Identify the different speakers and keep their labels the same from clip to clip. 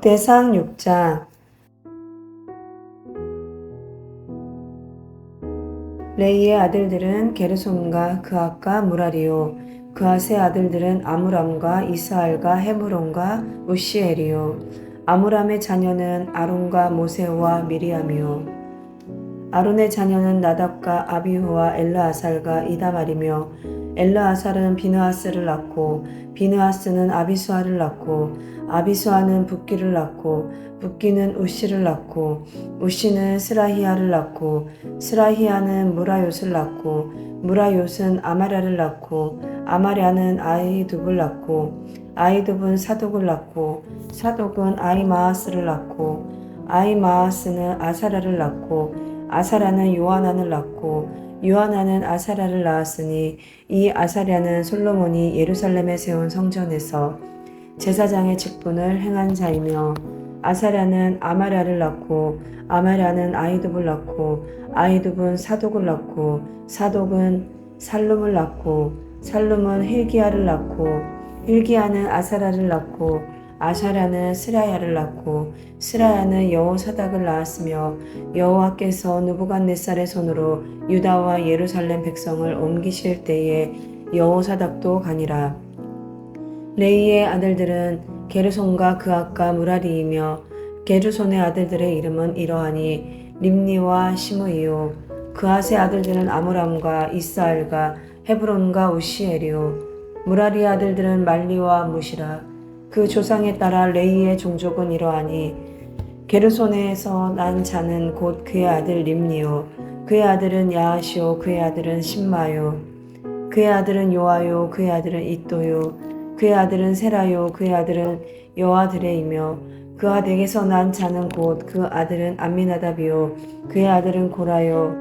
Speaker 1: 역대상 6장. 레이의 아들들은 게르솜과 그앗과 무라리요. 그앗의 아들들은 아므람과 이스할과 헤브론과 우시엘이요. 아므람의 자녀는 아론과 모세와 미리암이요. 아론의 자녀는 나답과 아비후와 엘르아살과 이다말이며 엘르아살은 비느하스를 낳고 비느하스는 아비수아를 낳고 아비수아는 붓기를 낳고 붓기는 우시를 낳고 우시는 스라히아를 낳고 스라히아는 무라요스를 낳고 무라요스는 아마랴를 낳고 아마랴는 아이둡을 낳고 아이둡은 사독을 낳고 사독은 아이마아스를 낳고 아이마아스는 아사라를 낳고 아사라는 요하난을 낳고 요하난은 아사라를 낳았으니 이 아사랴는 솔로몬이 예루살렘에 세운 성전에서 제사장의 직분을 행한 자이며 아사랴는 아마랴를 낳고 아마랴는 아이둡을 낳고 아이둡은 사독을 낳고 사독은 살룸을 낳고 살룸은 힐기야를 낳고 힐기야는 아사라를 낳고 아샤라는 스라야를 낳고 스라야는 여호사닥을 낳았으며 여호와께서 느부갓네살의 손으로 유다와 예루살렘 백성을 옮기실 때에 여호사닥도 가니라. 레이의 아들들은 게르손과 그앗과 무라리이며 게르손의 아들들의 이름은 이러하니 림니와 시므이요. 그앗의 아들들은 아므람과 이스할과 헤브론과 우시엘이요. 무라리의 아들들은 말리와 무시라. 그 조상에 따라 레이의 종족은 이러하니 게르손에서 난 자는 곧 그의 아들 림니요. 그의 아들은 야하시오. 그의 아들은 심마요. 그의 아들은 요아요. 그의 아들은 이또요. 그의 아들은 세라요. 그의 아들은 여아드레이며 그 댁에서 난 자는 곧 그 아들은 암미나답이요. 그의 아들은 고라요.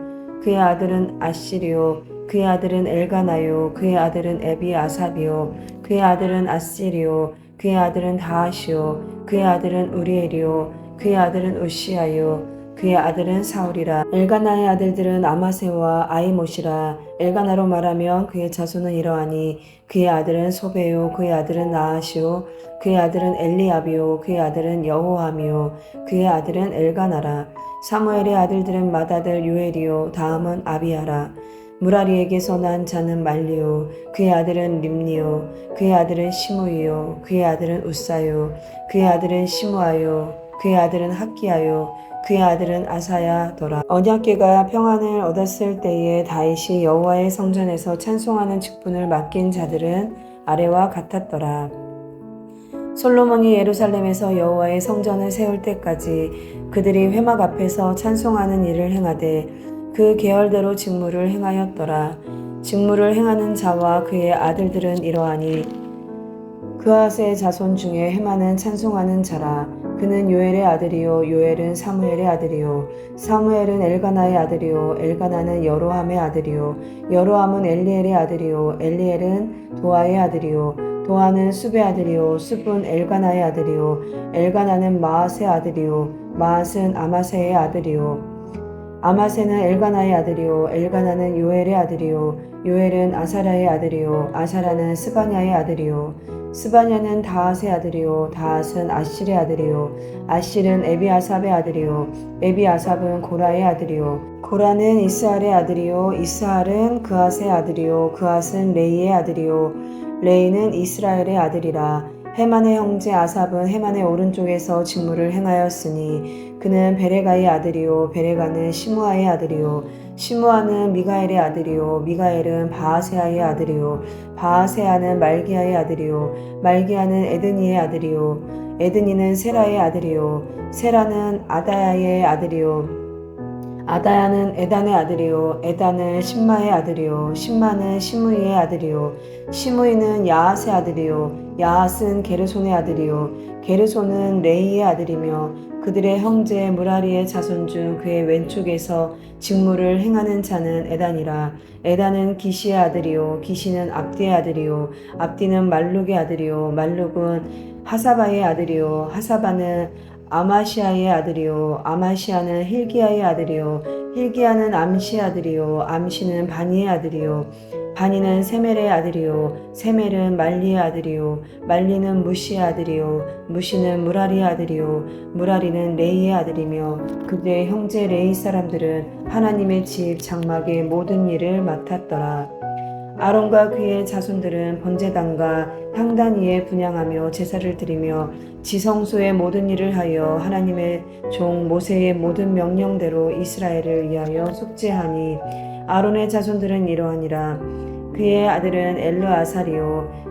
Speaker 1: 그의 아들은 아시리요. 그의 아들은 엘가나요. 그의 아들은 에비아삽이요. 그의 아들은 아시리요. 그의 아들은 다하시오. 그의 아들은 우리엘이요. 그의 아들은 우시아요. 그의 아들은 사울이라. 엘가나의 아들들은 아마세와 아이못이라. 엘가나로 말하면 그의 자손은 이러하니 그의 아들은 소베요. 그의 아들은 나하시오. 그의 아들은 엘리압이요. 그의 아들은 여호함이요. 그의 아들은 엘가나라. 사무엘의 아들들은 맏아들 요엘이요. 다음은 아비야라. 무라리에게서 난 자는 말리요. 그의 아들은 림니요. 그의 아들은 시므이요. 그의 아들은 우사요. 그의 아들은 시므아요. 그의 아들은 학기야요. 그의 아들은 아사야더라. 언약궤가 평안을 얻었을 때에 다윗이 여호와의 성전에서 찬송하는 직분을 맡긴 자들은 아래와 같았더라. 솔로몬이 예루살렘에서 여호와의 성전을 세울 때까지 그들이 회막 앞에서 찬송하는 일을 행하되 그 계열대로 직무를 행하였더라. 직무를 행하는 자와 그의 아들들은 이러하니 그앗의 자손 중에 헤만은 찬송하는 자라. 그는 요엘의 아들이요. 요엘은 사무엘의 아들이요. 사무엘은 엘가나의 아들이요. 엘가나는 여로함의 아들이요. 여로함은 엘리엘의 아들이요. 엘리엘은 도아의 아들이요. 도아는 숲의 아들이요. 숲은 엘가나의 아들이요. 엘가나는 마앗의 아들이요. 마앗은 아마세의 아들이요. 아마세는 엘가나의 아들이요. 엘가나는 요엘의 아들이요. 요엘은 아사라의 아들이요. 아사라는 스바냐의 아들이요. 스바냐는 다핫의 아들이요. 다핫은 아실의 아들이요. 아실은 에비아삽의 아들이요. 에비아삽은 고라의 아들이요. 고라는 이스할의 아들이요. 이스할은 그앗의 아들이요. 그앗은 레이의 아들이요. 레이는 이스라엘의 아들이라. 헤만의 형제 아삽은 헤만의 오른쪽에서 직무를 행하였으니 그는 베레가의 아들이요. 베레가는 시므아의 아들이요. 시므아는 미가엘의 아들이요. 미가엘은 바아세아의 아들이요. 바아세아는 말기야의 아들이요. 말기야는 에드니의 아들이요. 에드니는 세라의 아들이요. 세라는 아다야의 아들이요. 아다야는 에단의 아들이요. 에단은 심마의 아들이요. 심마는 시므이의 아들이요. 시므이는 야앗의 아들이요. 야앗은 게르손의 아들이요. 게르손은 레이의 아들이며 그들의 형제 무라리의 자손 중 그의 왼쪽에서 직무를 행하는 자는 에단이라. 에단은 기시의 아들이요. 기시는 압디의 아들이요. 압디는 말룩의 아들이요. 말룩은 하사바의 아들이요. 하사바는 아마시아의 아들이요. 아마시아는 힐기야의 아들이요. 힐기야는 암시의 아들이요. 암시는 바니의 아들이요. 바니는 세멜의 아들이요 세멜은 말리의 아들이요 말리는 무시의 아들이요 무시는 무라리의 아들이요 무라리는 레이의 아들이며 그들의 형제 레이 사람들은 하나님의 집 장막의 모든 일을 맡았더라. 아론과 그의 자손들은 번제단과 향단 위에 분향하며 제사를 드리며 지성소의 모든 일을 하여 하나님의 종 모세의 모든 명령대로 이스라엘을 위하여 속죄하니 아론의 자손들은 이러하니라. 그의 아들은 엘르아살이요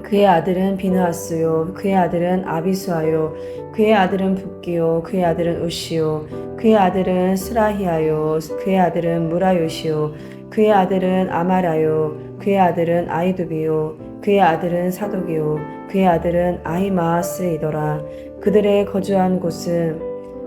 Speaker 1: 그의 아들은 비느하스요 그의 아들은 아비수아요 그의 아들은 붓기요 그의 아들은 우시요 그의 아들은 스라히아요 그의 아들은 무라요시요 그의 아들은 아마라요 그의 아들은 아이두비요 그의 아들은 사독이요 그의 아들은 아히마아스이더라. 그들의 거주한 곳은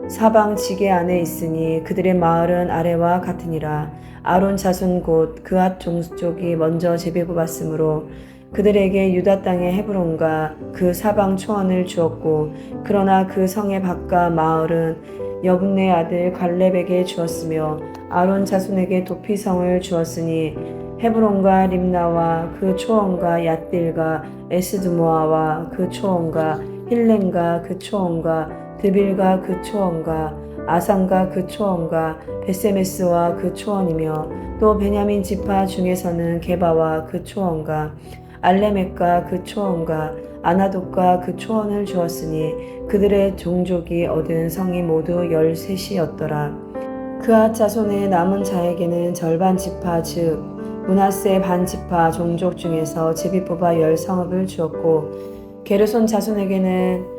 Speaker 1: 사방 지게 안에 있으니 그들의 마을은 아래와 같으니라. 아론 자손 곧 그앗 종족이 먼저 제비뽑았으므로 그들에게 유다 땅의 헤브론과 그 사방 초원을 주었고 그러나 그 성의 밭과 마을은 여분네 아들 갈렙에게 주었으며 아론 자손에게 도피성을 주었으니 헤브론과 림나와 그 초원과 얏딜과 에스드모아와 그 초원과 힐렘과 그 초원과 드빌과 그 초원과 아산과 그 초원과 베세메스와 그 초원이며 또 베냐민 지파 중에서는 게바와 그 초원과 알레멕과 그 초원과 아나돗과 그 초원을 주었으니 그들의 종족이 얻은 성이 모두 13이었더라. 그앗 자손의 남은 자에게는 절반 지파 즉 므낫세 반 지파 종족 중에서 제비 뽑아 10성읍을 주었고 게르손 자손에게는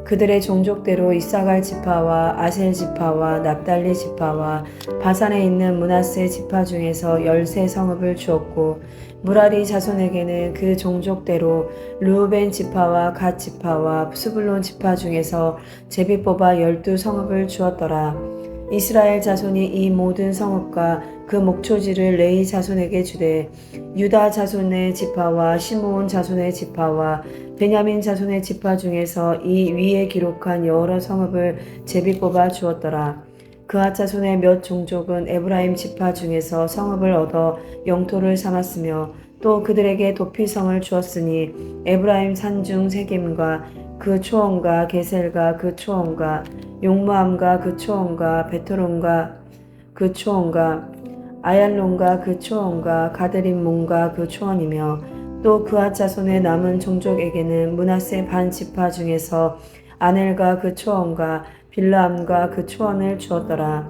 Speaker 1: 그들의 종족대로 이사갈 지파와 아셀 지파와 납달리 지파와 바산에 있는 므낫세 지파 중에서 13성읍을 주었고 무라리 자손에게는 그 종족대로 르우벤 지파와 갓 지파와 스불론 지파 중에서 제비 뽑아 12성읍을 주었더라. 이스라엘 자손이 이 모든 성읍과 그 목초지를 레이 자손에게 주되 유다 자손의 지파와 시므온 자손의 지파와 베냐민 자손의 지파 중에서 이 위에 기록한 여러 성읍을 제비 뽑아 주었더라. 그앗 자손의 몇 종족은 에브라임 지파 중에서 성읍을 얻어 영토를 삼았으며 또 그들에게 도피성을 주었으니 에브라임 산중 세겜과 그 초원과 게셀과 그 초원과 용무암과 그 초원과 베토론과 그 초원과 아얄론과 그 초원과 가드림몬과 그 초원이며 또 그앗 자손의 남은 종족에게는 므낫세 반 지파 중에서 아넬과 그 초원과 빌라암과 그 초원을 주었더라.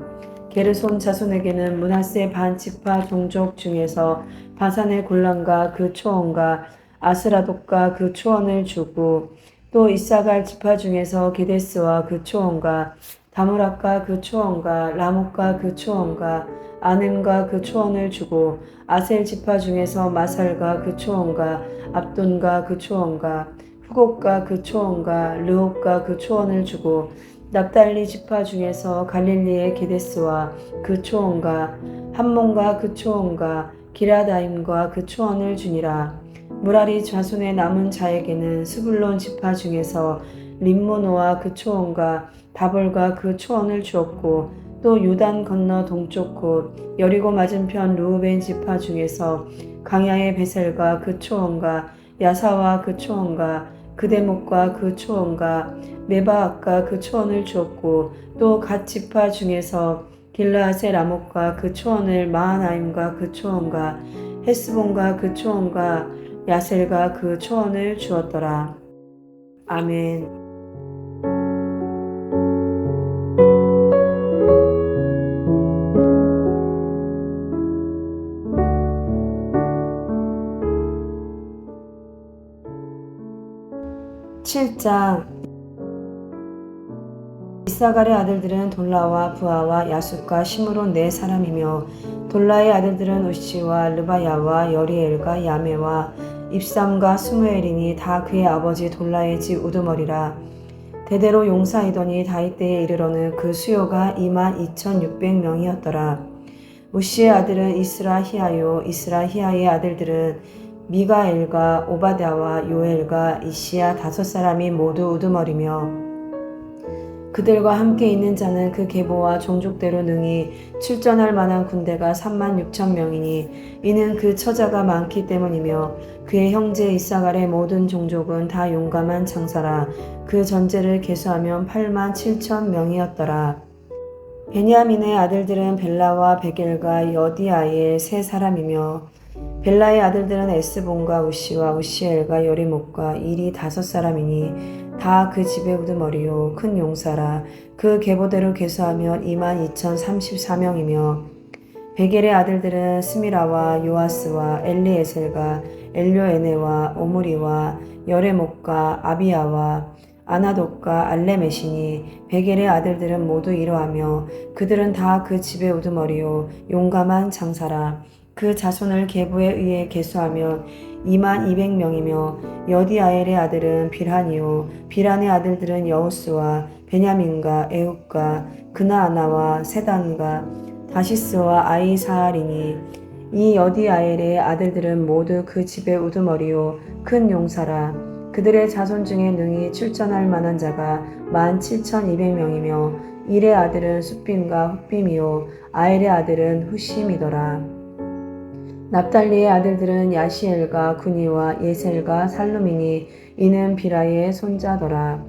Speaker 1: 게르손 자손에게는 므낫세 반 지파 종족 중에서 바산의 골란과 그 초원과 아스라돗과 그 초원을 주고 또 이사갈 지파 중에서 게데스와 그 초원과 다무락과 그 초원과 라못과 그 초원과 아넴과 그 초원을 주고 아셀 지파 중에서 마살과 그 초원과 압돈과 그 초원과 후곡과 그 초원과 르옥과 그 초원을 주고 납달리 지파 중에서 갈릴리의 게데스와 그 초원과 함몬과 그 초원과 기라다임과 그 초원을 주니라. 무라리 자손의 남은 자에게는 스불론 지파 중에서 림모노와 그 초원과 다볼과 그 초원을 주었고 또 요단 건너 동쪽 곳 여리고 맞은편 르우벤 지파 중에서 강야의 베셀과 그 초원과 야사와 그 초원과 그대목과 그 초원과 메바악과 그 초원을 주었고 또 갓 지파 중에서 길르앗의 라못과 그 초원을 마하나임과 그 초원과 헤스본과 그 초원과 야셀과 그 초원을 주었더라. 아멘. (7장) 이사갈의 아들들은 돌라와 부하와 야숫과 시므론 네 사람이며 돌라의 아들들은 우시와 르바야와 여리엘과 야메와 입삼과 스무엘이니 다 그의 아버지 돌라의 집 우두머리라. 대대로 용사이더니 다윗 때에 이르러는 그 수요가 22,600명이었더라. 우시의 아들은 이스라히야요 이스라히야의 아들들은 미가엘과 오바댜와 요엘과 이시야 5 사람이 모두 우두머리며 그들과 함께 있는 자는 그 계보와 종족대로 능히 출전할 만한 군대가 36,000명이니 이는 그 처자가 많기 때문이며 그의 형제 이사갈의 모든 종족은 다 용감한 장사라. 그 전제를 계수하면 87,000명이었더라. 베냐민의 아들들은 벨라와 베겔과 여디아엘 세 사람이며 벨라의 아들들은 에스본과 우시와 우시엘과 여리목과 일이 5사람이니 다 그 집의 우두머리요 큰 용사라. 그 계보대로 계수하면 22,034명이며 베겔의 아들들은 스미라와 요아스와 엘리에셀과 엘료에네와 오므리와 여레목과 아비야와 아나돗과 알레메시니 베겔의 아들들은 모두 이러하며 그들은 다 그 집의 우두머리요 용감한 장사라. 그 자손을 계보에 의해 계수하면 22,200명이며 여디아엘의 아들은 빌한이요 빌한의 아들들은 여우스와 베냐민과 에훗과 그나아나와 세단과 다시스와 아이사알이니 이 여디아엘의 아들들은 모두 그 집의 우두머리요 큰 용사라. 그들의 자손 중에 능히 출전할 만한 자가 17,200명이며 일의 아들은 숫빔과 훗빔이요 아엘의 아들은 후심이더라. 납달리의 아들들은 야시엘과 구니와 예셀과 살루미니 이는 비라의 손자더라.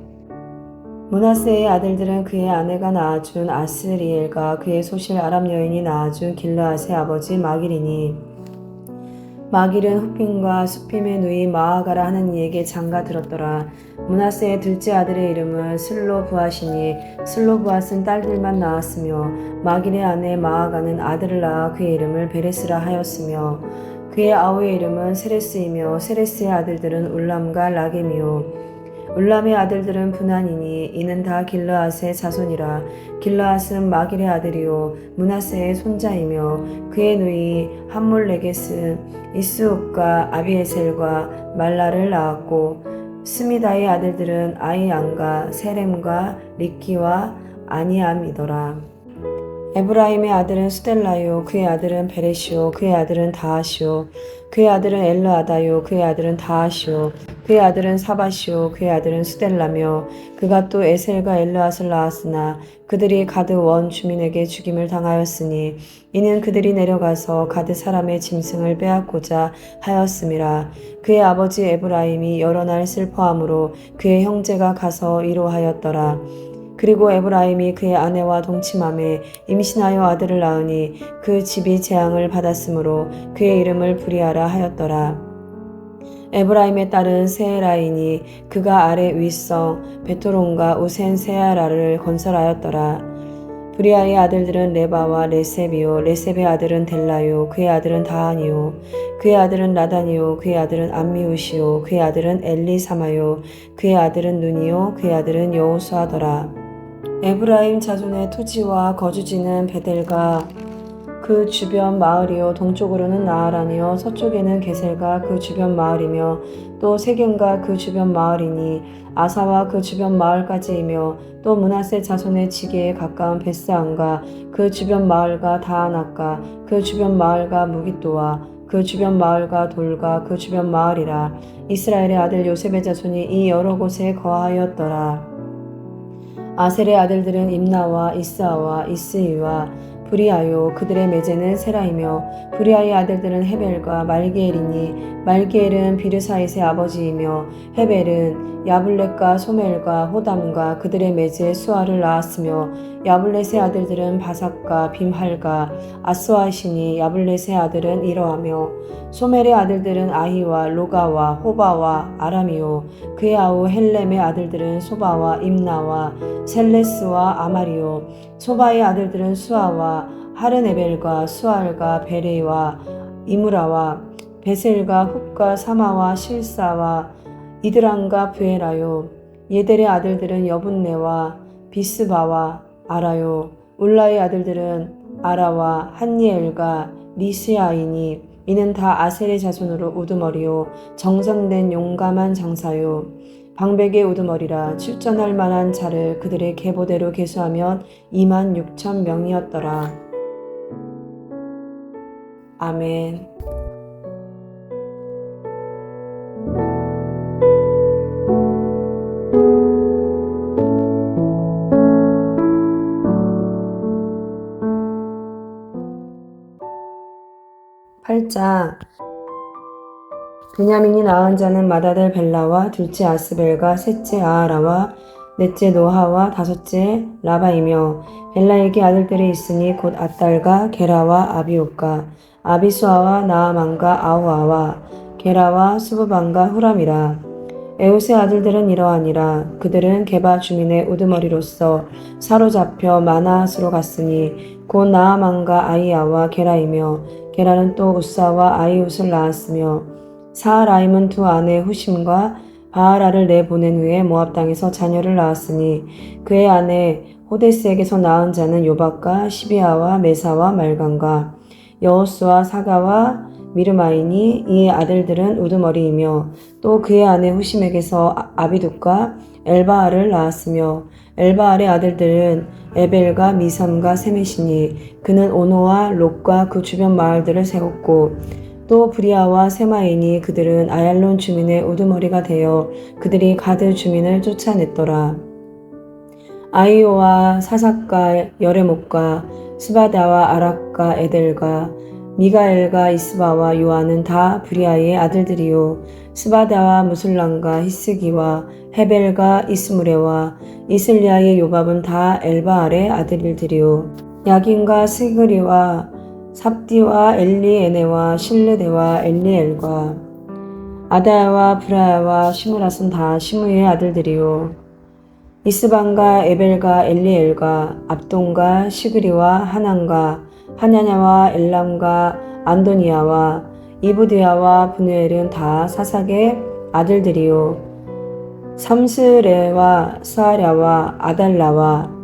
Speaker 1: 므낫세의 아들들은 그의 아내가 낳아준 아스리엘과 그의 소실 아람 여인이 낳아준 길르앗의 아버지 마길이니 마길은 훗빔과 숫빔의 누이 마아가라 하는 이에게 장가 들었더라. 므낫세의 둘째 아들의 이름은 슬로브앗이니 슬로브앗은 딸들만 낳았으며 마길의 아내 마아가는 아들을 낳아 그의 이름을 베레스라 하였으며 그의 아우의 이름은 세레스이며 세레스의 아들들은 울람과 라겜이요 울람의 아들들은 분한이니 이는 다 길르앗의 자손이라. 길르앗은 마길의 아들이요 므낫세의 손자이며 그의 누이 함몰레겟은 이스웁과 아비에셀과 말라를 낳았고 스미다의 아들들은 아이안과 세렘과 리키와 아니암이더라. 에브라임의 아들은 수델라요 그의 아들은 베레시요 그의 아들은 다하시요 그의 아들은 엘르아다요 그의 아들은 다하시요 그의 아들은 사바시요 그의 아들은 수델라며 그가 또 에셀과 엘르앗을 낳았으나 그들이 가드 원 주민에게 죽임을 당하였으니 이는 그들이 내려가서 가드 사람의 짐승을 빼앗고자 하였음이라. 그의 아버지 에브라임이 여러 날 슬퍼함으로 그의 형제가 가서 이로하였더라. 그리고 에브라임이 그의 아내와 동침함에 임신하여 아들을 낳으니 그 집이 재앙을 받았으므로 그의 이름을 브리아라 하였더라. 에브라임의 딸은 세에라이니 그가 아래 윗성 베토론과 우센 세아라를 건설하였더라. 브리아의 아들들은 레바와 레셉이요 레셉의 아들은 델라요 그의 아들은 다하니요 그의 아들은 라다니요 그의 아들은 암미우시요 그의 아들은 엘리사마요 그의 아들은 눈이요 그의 아들은 여호수아더라. 에브라임 자손의 토지와 거주지는 베델과 그 주변 마을이요 동쪽으로는 나아라니요 서쪽에는 게셀과 그 주변 마을이며 또 세겜과 그 주변 마을이니 아사와 그 주변 마을까지이며 또 므낫세 자손의 지게에 가까운 베스안과 그 주변 마을과 다아낙과 그 주변 마을과 무깃도와 그 주변 마을과 돌과 그 주변 마을이라. 이스라엘의 아들 요셉의 자손이 이 여러 곳에 거하였더라. 아셀의 아들들은 임나와 이스아와 이스이와 브리아요 그들의 매제는 세라이며 브리아의 아들들은 헤벨과 말기엘이니 말기엘은 비르사잇의 아버지이며 헤벨은 야블렛과 소멜과 호담과 그들의 매제 수아를 낳았으며 야블렛의 아들들은 바삭과 빔할과 아스와시니 야블렛의 아들은 이러하며 소멜의 아들들은 아히와 로가와 호바와 아람이요 그의 아우 헬렘의 아들들은 소바와 임나와 셀레스와 아마리요 소바의 아들들은 수아와 하르네벨과 수알과 베레와 이무라와 베셀과 훅과 사마와 실사와 이드람과 브에라요 예델의 아들들은 여분네와 비스바와 아라요 울라의 아들들은 아라와 한니엘과 리스야이니 이는 다 아셀의 자손으로 우두머리요 정성된 용감한 장사요 방백의 우두머리라. 출전할 만한 자를 그들의 계보대로 계수하면 26,000명이었더라. 아멘. 8장. 베냐민이 낳은 자는 맏아들 벨라와 둘째 아스벨과 셋째 아하라와 넷째 노하와 다섯째 라바이며, 벨라에게 아들들이 있으니 곧 앗달과 게라와 아비옷과 아비수아와 나아만과 아우아와 게라와 스부반과 후람이라. 에웃의 아들들은 이러하니라. 그들은 게바 주민의 우두머리로서 사로잡혀 마나앗으로 갔으니 곧 나아만과 아이야와 게라이며, 게라는 또 우사와 아이웃을 낳았으며, 사하라임은 두 아내 후심과 바하라를 내보낸 후에 모압 땅에서 자녀를 낳았으니 그의 아내 호데스에게서 낳은 자는 요박과 시비아와 메사와 말간과 여호수와 사가와 미르마이니. 이의 아들들은 우두머리이며, 또 그의 아내 후심에게서 아비둑과 엘바알을 낳았으며, 엘바알의 아들들은 에벨과 미삼과 세메시니. 그는 오노와 롯과 그 주변 마을들을 세웠고, 또 브리아와 세마이니. 그들은 아얄론 주민의 우두머리가 되어 그들이 가드 주민을 쫓아냈더라. 아이오와 사삭과 여레목과 스바다와 아락과 에델과 미가엘과 이스바와 요아는 다 브리아의 아들들이요, 스바다와 무술람과 히스기와 헤벨과 이스무레와 이슬리아의 요밥은 다 엘바알의 아들들이요, 야긴과 스그리와 삽디와 엘리에네와 실르데와 엘리엘과 아다야와 브라야와 시므랏은 다 시므의 아들들이요, 이스반과 에벨과 엘리엘과 압돈과 시그리와 하난과 하냐냐와 엘람과 안도니아와 이브드야와 분우엘은 다 사삭의 아들들이요, 삼스레와 스아랴와 아달라와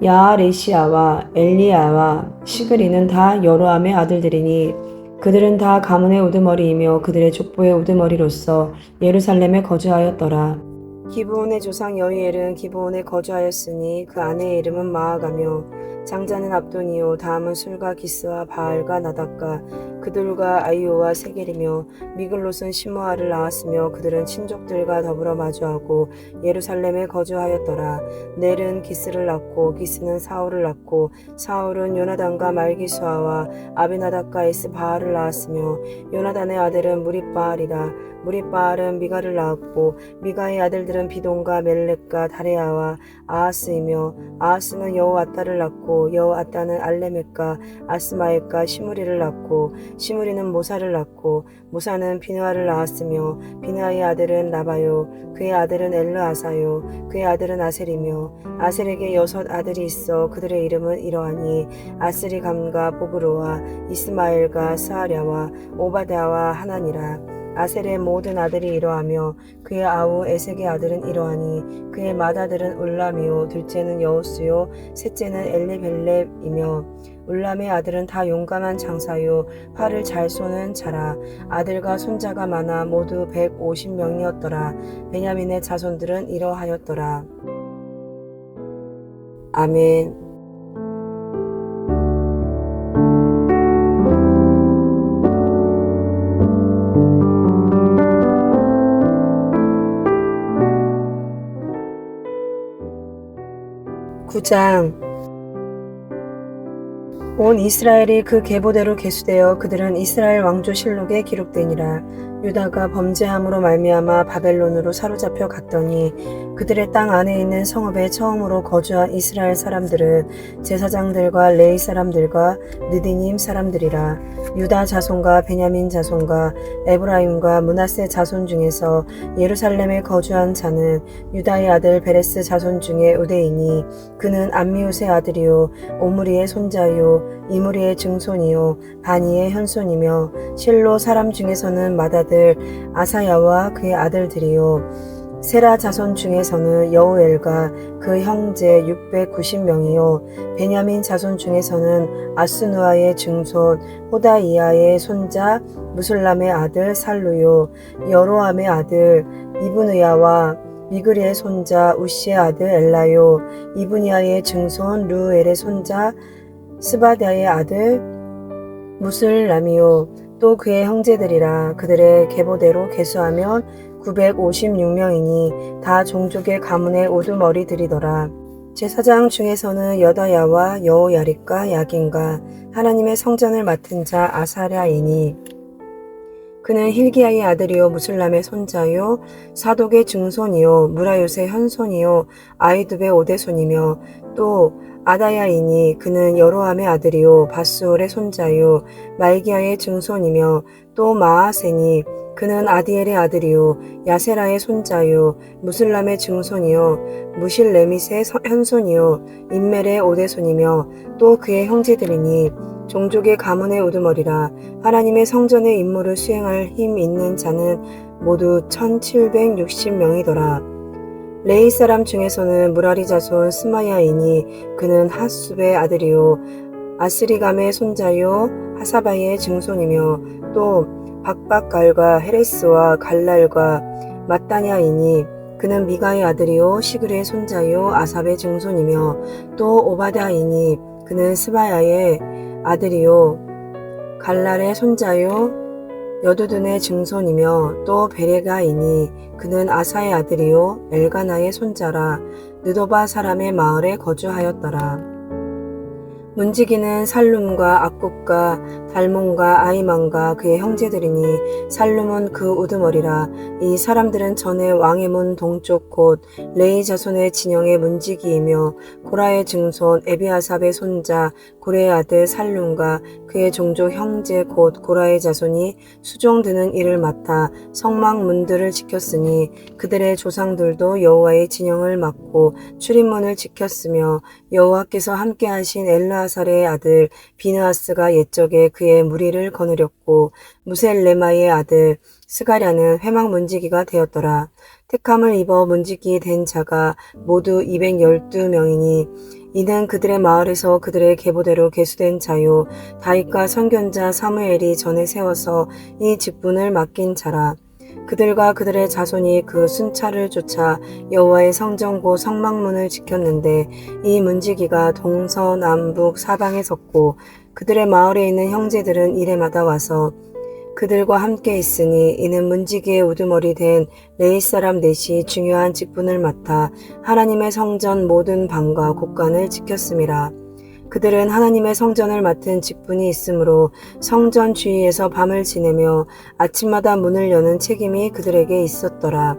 Speaker 1: 야아레시아와 엘리야와 시그리는 다 여로함의 아들들이니 그들은 다 가문의 우두머리이며 그들의 족보의 우두머리로서 예루살렘에 거주하였더라. 기브온의 조상 여이엘은 기브온에 거주하였으니 그 아내의 이름은 마아가며, 장자는 압돈이요, 다음은 술과 기스와 바알과 나답과 그들과 아이오와 세겔이며, 미글롯은 시므아를 낳았으며 그들은 친족들과 더불어 마주하고 예루살렘에 거주하였더라. 넬은 기스를 낳고 기스는 사울을 낳고 사울은 요나단과 말기수아와 아비나답과 에스바알을 낳았으며, 요나단의 아들은 무릿바알이라. 무릿바알은 미가를 낳았고 미가의 아들들은 비돈과 멜렉과 다레아와 아하스이며, 아하스는 여호아따를 낳고 여호아따는 알레멕과 아스마엘과 시므리를 낳고 시므리는 모사를 낳고 모사는 비느아를 낳았으며, 비느아의 아들은 나바요, 그의 아들은 엘르아사요, 그의 아들은 아셀이며, 아셀에게 6 아들이 있어 그들의 이름은 이러하니 아스리감과 보그로와 이스마엘과 스아랴와 오바댜와 하나니라. 아셀의 모든 아들이 이러하며 그의 아우 에색의 아들은 이러하니 그의 맏아들은 울람이요, 둘째는 여호수요, 셋째는 엘리벨렙이며, 울람의 아들은 다 용감한 장사요, 활을 잘 쏘는 자라. 아들과 손자가 많아 모두 150명이었더라. 베냐민의 자손들은 이러하였더라. 아멘. 9장. 온 이스라엘이 그 계보대로 계수되어 그들은 이스라엘 왕조 실록에 기록되니라. 유다가 범죄함으로 말미암아 바벨론으로 사로잡혀 갔더니 그들의 땅 안에 있는 성읍에 처음으로 거주한 이스라엘 사람들은 제사장들과 레위 사람들과 느디님 사람들이라. 유다 자손과 베냐민 자손과 에브라임과 므낫세 자손 중에서 예루살렘에 거주한 자는 유다의 아들 베레스 자손 중에 우대이니, 그는 암미웃의 아들이요, 오므리의 손자요, 이므리의 증손이요, 바니의 현손이며, 실로 사람 중에서는 맏아들 아사야와 그의 아들들이요, 세라 자손 중에서는 여우엘과 그 형제 690명이요, 베냐민 자손 중에서는 아스누아의 증손 호다이아의 손자 무술람의 아들 살루요, 여로함의 아들 이브느야와 미그리의 손자 우시의 아들 엘라요, 이브니아의 증손 루엘의 손자 스바다의 아들 무슬람이요, 또 그의 형제들이라. 그들의 계보대로 계수하면 956명이니 다 종족의 가문의 우두머리들이더라. 제사장 중에서는 여다야와 여호야립과 야긴과 하나님의 성전을 맡은 자 아사랴이니, 그는 힐기야의 아들이요 무술람의 손자요 사독의 증손이요 무라요의 현손이요 아이두베 오대손이며 또 아다야이니 그는 여로함의 아들이요 바수올의 손자요 말기야의 증손이며 또 마아세니 그는 아디엘의 아들이요 야세라의 손자요 무술람의 증손이요 무실레밋의 현손이요 인멜의 오대손이며 또 그의 형제들이니 종족의 가문의 우두머리라. 하나님의 성전의 임무를 수행할 힘 있는 자는 모두 1760명이더라. 레이 사람 중에서는 무라리 자손 스마야이니 그는 핫숲의 아들이요 아스리감의 손자요 하사바의 증손이며 또 박박갈과 헤레스와 갈랄과 마따냐이니 그는 미가의 아들이요 시그의 손자요 아삽의 증손이며 또 오바다이니 그는 스바야의 아들이요 갈랄의 손자요 여두둔의 증손이며 또 베레가이니 그는 아사의 아들이요 엘가나의 손자라. 느도바 사람의 마을에 거주하였더라. 문지기는 살룸과 악굽과 달몬과 아이만과 그의 형제들이니 살룸은 그 우두머리라. 이 사람들은 전에 왕의 문 동쪽 곧 레이 자손의 진영의 문지기이며 고라의 증손 에비아삽의 손자 고레의 아들 살룸과 그의 종족 형제 곧 고라의 자손이 수종드는 일을 맡아 성막 문들을 지켰으니 그들의 조상들도 여호와의 진영을 맡고 출입문을 지켰으며 여호와께서 함께하신 엘르아살의 아들 비느하스가 옛적에 그의 무리를 거느렸고 무셀레마의 아들 스가랴는 회막 문지기가 되었더라. 택함을 입어 문지기 된 자가 모두 212명이니 이는 그들의 마을에서 그들의 계보대로 계수된 자요 다윗과 선견자 사무엘이 전에 세워서 이 직분을 맡긴 자라. 그들과 그들의 자손이 그 순찰을 쫓아 여호와의 성전고 성막문을 지켰는데 이 문지기가 동서남북 사방에 섰고 그들의 마을에 있는 형제들은 이레마다 와서 그들과 함께 있으니 이는 문지기의 우두머리 된 레이 사람 넷이 중요한 직분을 맡아 하나님의 성전 모든 방과 곳간을 지켰음이라. 그들은 하나님의 성전을 맡은 직분이 있으므로 성전 주위에서 밤을 지내며 아침마다 문을 여는 책임이 그들에게 있었더라.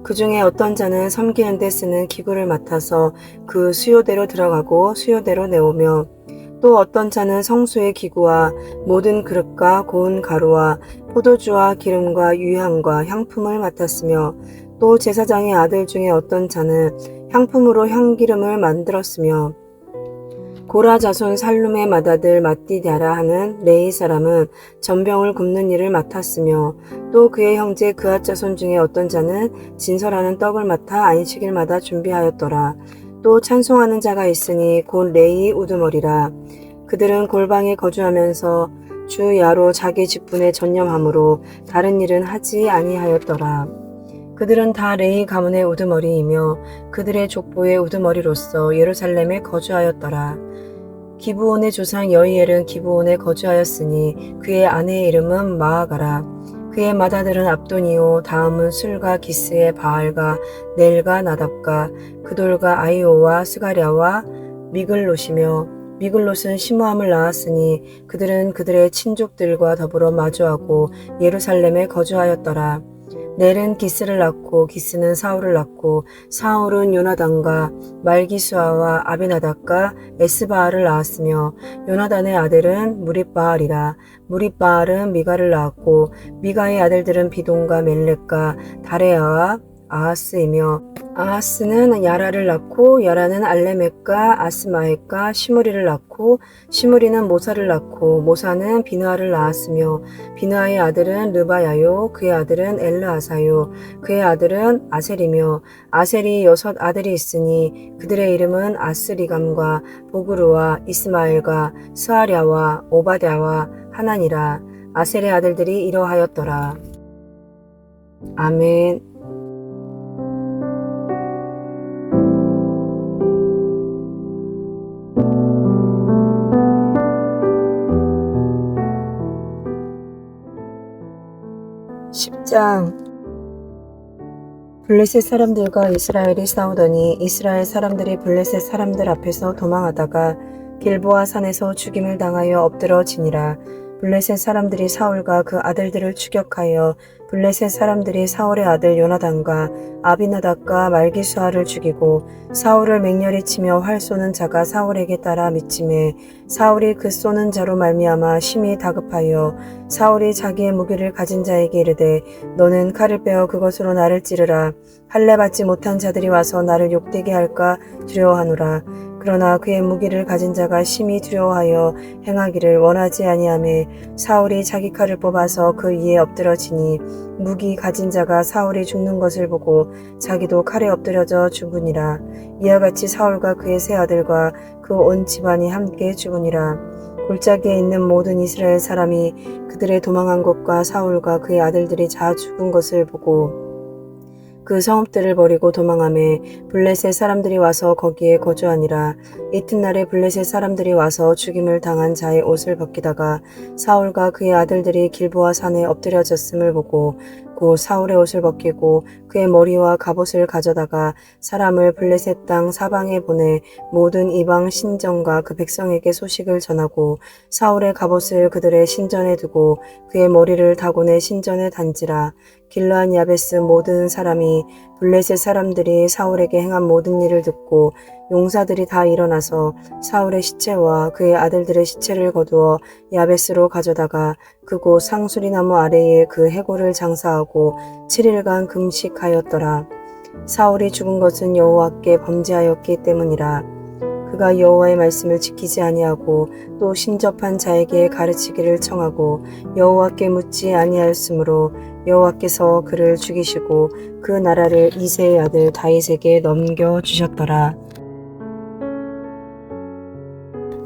Speaker 1: 그 중에 어떤 자는 섬기는 데 쓰는 기구를 맡아서 그 수요대로 들어가고 수요대로 내오며 또 어떤 자는 성소의 기구와 모든 그릇과 고운 가루와 포도주와 기름과 유향과 향품을 맡았으며 또 제사장의 아들 중에 어떤 자는 향품으로 향기름을 만들었으며 고라 자손 살룸의 맏아들 마띠다라 하는 레이 사람은 전병을 굽는 일을 맡았으며 또 그의 형제 그앗 자손 중에 어떤 자는 진설하는 떡을 맡아 안식일마다 준비하였더라. 또 찬송하는 자가 있으니 곧 레이 우두머리라. 그들은 골방에 거주하면서 주 야로 자기 직분에 전념하므로 다른 일은 하지 아니하였더라. 그들은 다 레이 가문의 우두머리이며 그들의 족보의 우두머리로서 예루살렘에 거주하였더라. 기브온의 조상 여이엘은 기브온에 거주하였으니 그의 아내의 이름은 마아가라. 그의 맏아들은 압도니요 다음은 술과 기스의 바알과 넬과 나답과 그돌과 아이오와 스가랴와 미글롯이며 미글롯은 시므함을 낳았으니 그들은 그들의 친족들과 더불어 마주하고 예루살렘에 거주하였더라. 넬은 기스를 낳고 기스는 사울을 낳고 사울은 요나단과 말기수아와 아비나답과 에스바알을 낳았으며 요나단의 아들은 무립바알이라. 무립바알은 미가를 낳았고 미가의 아들들은 비돈과 멜렉과 다레아와 아하스이며 아하스는 야라를 낳고 야라는 알레멕과 아스마엑과 시므리를 낳고 시므리는 모사를 낳고 모사는 비느하를 낳았으며 비느하의 아들은 르바야요 그의 아들은 엘르아사요 그의 아들은 아셀이며 아셀이 6 아들이 있으니 그들의 이름은 아스리감과 보그루와 이스마엘과 스아랴와 오바댜와 하나니라. 아셀의 아들들이 이러하였더라. 아멘. 블레셋 사람들과 이스라엘이 싸우더니 이스라엘 사람들이 블레셋 사람들 앞에서 도망하다가 길보아 산에서 죽임을 당하여 엎드러지니라. 블레셋 사람들이 사울과 그 아들들을 추격하여 블레셋 사람들이 사울의 아들 요나단과 아비나답과 말기수아를 죽이고 사울을 맹렬히 치며 활 쏘는 자가 사울에게 따라 미침해 사울이 그 쏘는 자로 말미암아 심히 다급하여 사울이 자기의 무기를 가진 자에게 이르되 너는 칼을 빼어 그것으로 나를 찌르라. 할례 받지 못한 자들이 와서 나를 욕되게 할까 두려워하노라. 그러나 그의 무기를 가진 자가 심히 두려워하여 행하기를 원하지 아니하매 사울이 자기 칼을 뽑아서 그 위에 엎드러지니 무기 가진 자가 사울이 죽는 것을 보고 자기도 칼에 엎드려져 죽으니라. 이와 같이 사울과 그의 세 아들과 그 온 집안이 함께 죽으니라. 골짜기에 있는 모든 이스라엘 사람이 그들의 도망한 것과 사울과 그의 아들들이 다 죽은 것을 보고 그 성읍들을 버리고 도망하매 블레셋 사람들이 와서 거기에 거주하니라. 이튿날에 블레셋 사람들이 와서 죽임을 당한 자의 옷을 벗기다가 사울과 그의 아들들이 길보아 산에 엎드려졌음을 보고 곧 사울의 옷을 벗기고 그의 머리와 갑옷을 가져다가 사람을 블레셋 땅 사방에 보내 모든 이방 신정과 그 백성에게 소식을 전하고 사울의 갑옷을 그들의 신전에 두고 그의 머리를 다곤의 신전에 단지라. 길르한 야베스 모든 사람이 블레셋 사람들이 사울에게 행한 모든 일을 듣고 용사들이 다 일어나서 사울의 시체와 그의 아들들의 시체를 거두어 야베스로 가져다가 그곳 상수리나무 아래에 그 해골을 장사하고 7일간 금식하였더라. 사울이 죽은 것은 여호와께 범죄하였기 때문이라. 그가 여호와의 말씀을 지키지 아니하고 또 신접한 자에게 가르치기를 청하고 여호와께 묻지 아니하였으므로 여호와께서 그를 죽이시고 그 나라를 이새의 아들 다윗에게 넘겨주셨더라.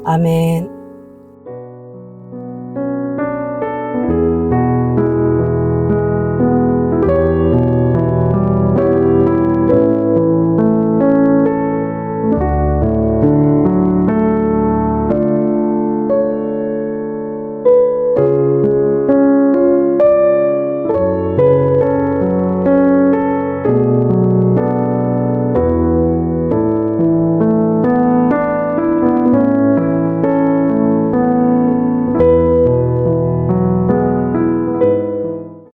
Speaker 1: 아멘.